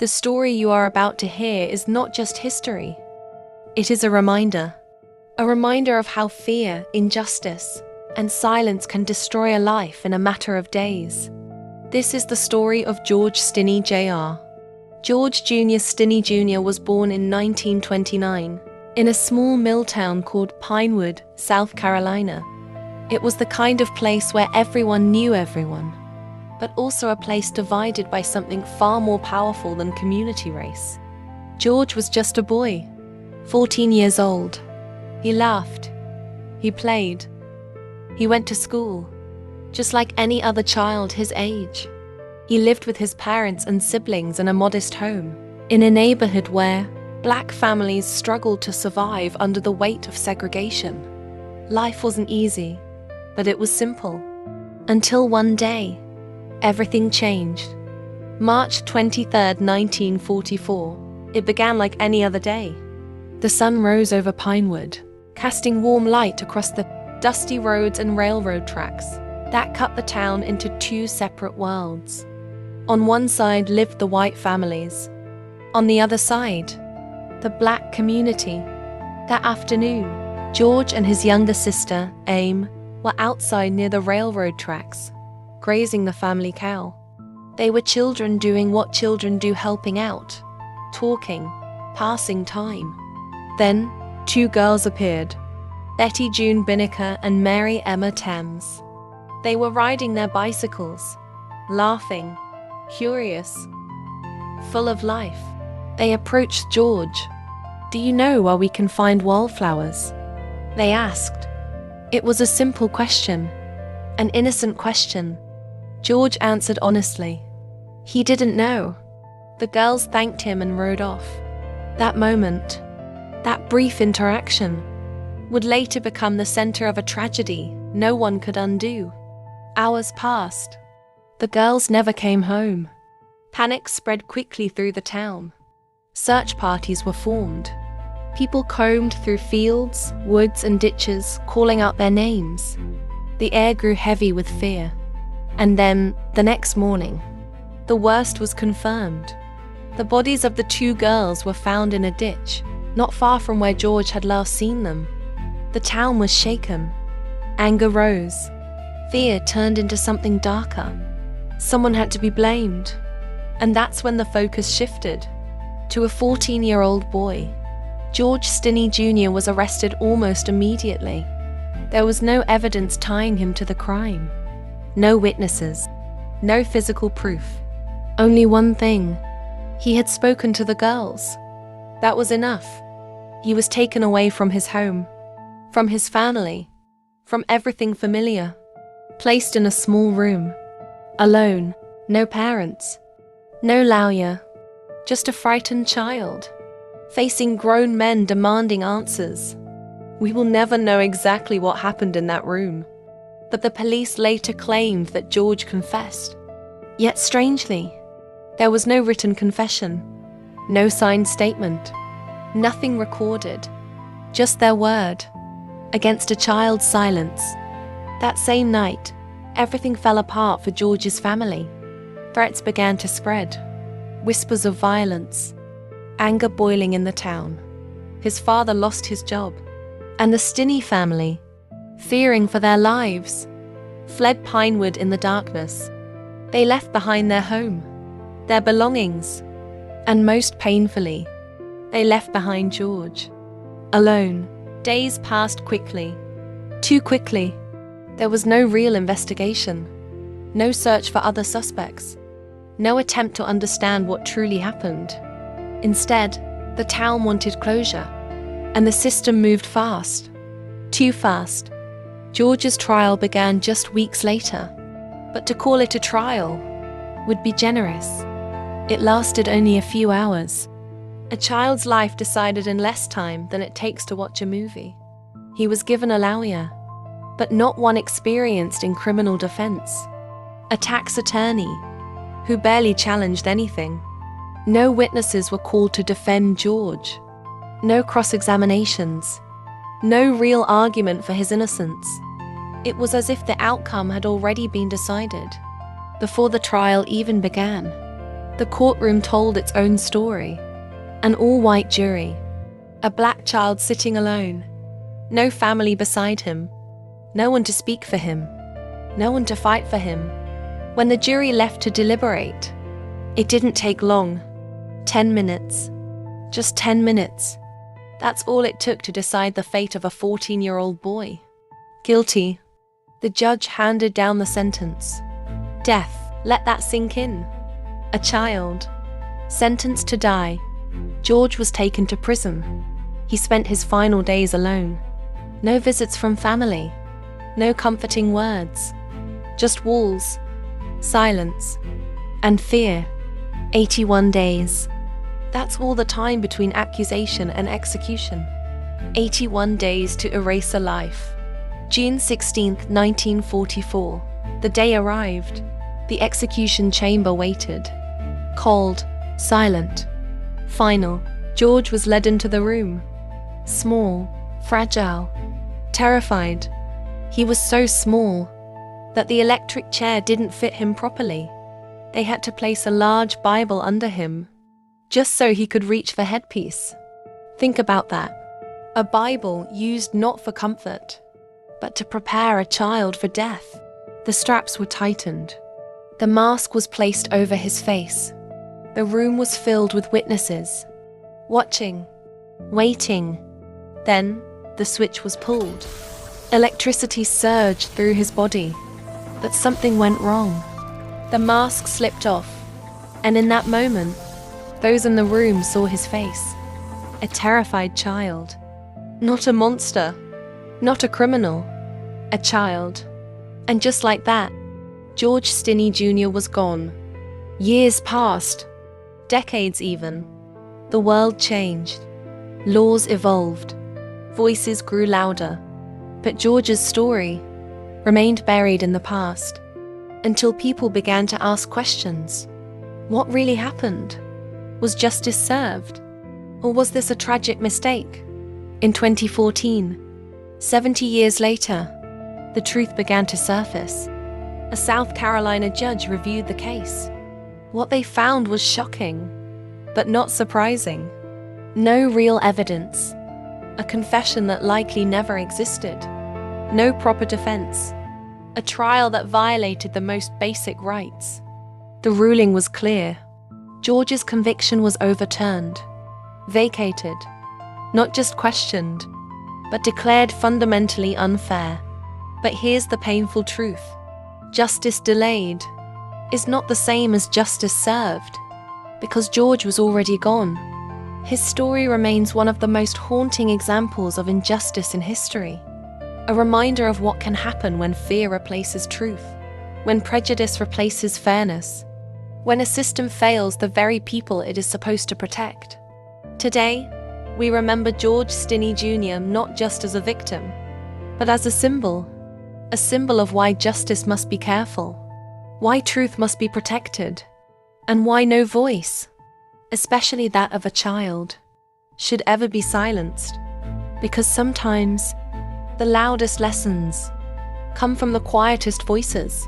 The story you are about to hear is not just history. It is a reminder of how fear, injustice, and silence can destroy a life in a matter of days. This is the story of George Stinney Jr. George Jr. Stinney Jr. was born in 1929 in a small mill town called Pinewood, South Carolina. It was the kind of place where everyone knew everyone, but also a place divided by something far more powerful than community race. George was just a boy, 14 years old. He laughed. He played. He went to school, just like any other child his age. He lived with his parents and siblings in a modest home, in a neighborhood where Black families struggled to survive under the weight of segregation. Life wasn't easy, but it was simple. Until one day, everything changed. March 23, 1944. It began like any other day. The sun rose over Pinewood, casting warm light across the dusty roads and railroad tracks that cut the town into two separate worlds. On one side lived the white families. On the other side, the Black community. That afternoon, George and his younger sister, Aim, were outside near the railroad tracks, grazing the family cow. They were children doing what children do, helping out, talking, passing time. Then, two girls appeared, Betty June Binnicker and Mary Emma Thames. They were riding their bicycles, laughing, curious, full of life. They approached George. "Do you know where we can find wildflowers?" they asked. It was a simple question, an innocent question. George answered honestly. He didn't know. The girls thanked him and rode off. That moment, that brief interaction, would later become the center of a tragedy no one could undo. Hours passed. The girls never came home. Panic spread quickly through the town. Search parties were formed. People combed through fields, woods, and ditches, calling out their names. The air grew heavy with fear. And then, the next morning, the worst was confirmed. The bodies of the two girls were found in a ditch, not far from where George had last seen them. The town was shaken. Anger rose. Fear turned into something darker. Someone had to be blamed. And that's when the focus shifted to a 14-year-old boy. George Stinney Jr. was arrested almost immediately. There was no evidence tying him to the crime. No witnesses. No physical proof. Only one thing. He had spoken to the girls. That was enough. He was taken away from his home, from his family, from everything familiar. Placed in a small room. Alone. No parents. No lawyer. Just a frightened child, facing grown men demanding answers. We will never know exactly what happened in that room, but the police later claimed that George confessed. Yet strangely, there was no written confession, no signed statement, nothing recorded, just their word, against a child's silence. That same night, everything fell apart for George's family. Threats began to spread. Whispers of violence, anger boiling in the town. His father lost his job, and the Stinney family, fearing for their lives, fled Pinewood in the darkness. They left behind their home, their belongings, and most painfully, they left behind George. Alone. Days passed quickly. Too quickly. There was no real investigation, no search for other suspects. No attempt to understand what truly happened. Instead, the town wanted closure, and the system moved fast. Too fast. George's trial began just weeks later, but to call it a trial would be generous. It lasted only a few hours. A child's life decided in less time than it takes to watch a movie. He was given a lawyer, but not one experienced in criminal defense. A tax attorney who barely challenged anything. No witnesses were called to defend George. No cross-examinations. No real argument for his innocence. It was as if the outcome had already been decided before the trial even began. The courtroom told its own story. An all-white jury. A black child sitting alone. No family beside him. No one to speak for him. No one to fight for him. When the jury left to deliberate, it didn't take long. 10 minutes. Just 10 minutes. That's all it took to decide the fate of a 14-year-old boy. Guilty. The judge handed down the sentence. Death. Let that sink in. A child. Sentenced to die. George was taken to prison. He spent his final days alone. No visits from family. No comforting words. Just walls. Silence. And fear. 81 days. That's all the time between accusation and execution. 81 days to erase a life. June 16, 1944. The day arrived. The execution chamber waited. Cold. Silent. Final. George was led into the room. Small. Fragile. Terrified. He was so small that the electric chair didn't fit him properly. They had to place a large Bible under him, just so he could reach the headpiece. Think about that. A Bible used not for comfort, but to prepare a child for death. The straps were tightened. The mask was placed over his face. The room was filled with witnesses, watching, waiting. Then, the switch was pulled. Electricity surged through his body, but something went wrong. The mask slipped off, and in that moment, those in the room saw his face. A terrified child. Not a monster, not a criminal, a child. And just like that, George Stinney Jr. was gone. Years passed, decades even. The world changed. Laws evolved. Voices grew louder. But George's story remained buried in the past until people began to ask questions. What really happened? Was justice served? Or was this a tragic mistake? In 2014, 70 years later, the truth began to surface. A South Carolina judge reviewed the case. What they found was shocking, but not surprising. No real evidence. A confession that likely never existed. No proper defense. A trial that violated the most basic rights. The ruling was clear. George's conviction was overturned, vacated, not just questioned, but declared fundamentally unfair. But here's the painful truth. Justice delayed is not the same as justice served, because George was already gone. His story remains one of the most haunting examples of injustice in history. A reminder of what can happen when fear replaces truth, when prejudice replaces fairness, when a system fails the very people it is supposed to protect. Today, we remember George Stinney Jr. not just as a victim, but as a symbol of why justice must be careful, why truth must be protected, and why no voice, especially that of a child, should ever be silenced. Because sometimes, the loudest lessons come from the quietest voices.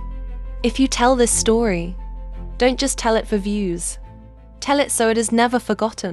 If you tell this story, don't just tell it for views. Tell it so it is never forgotten.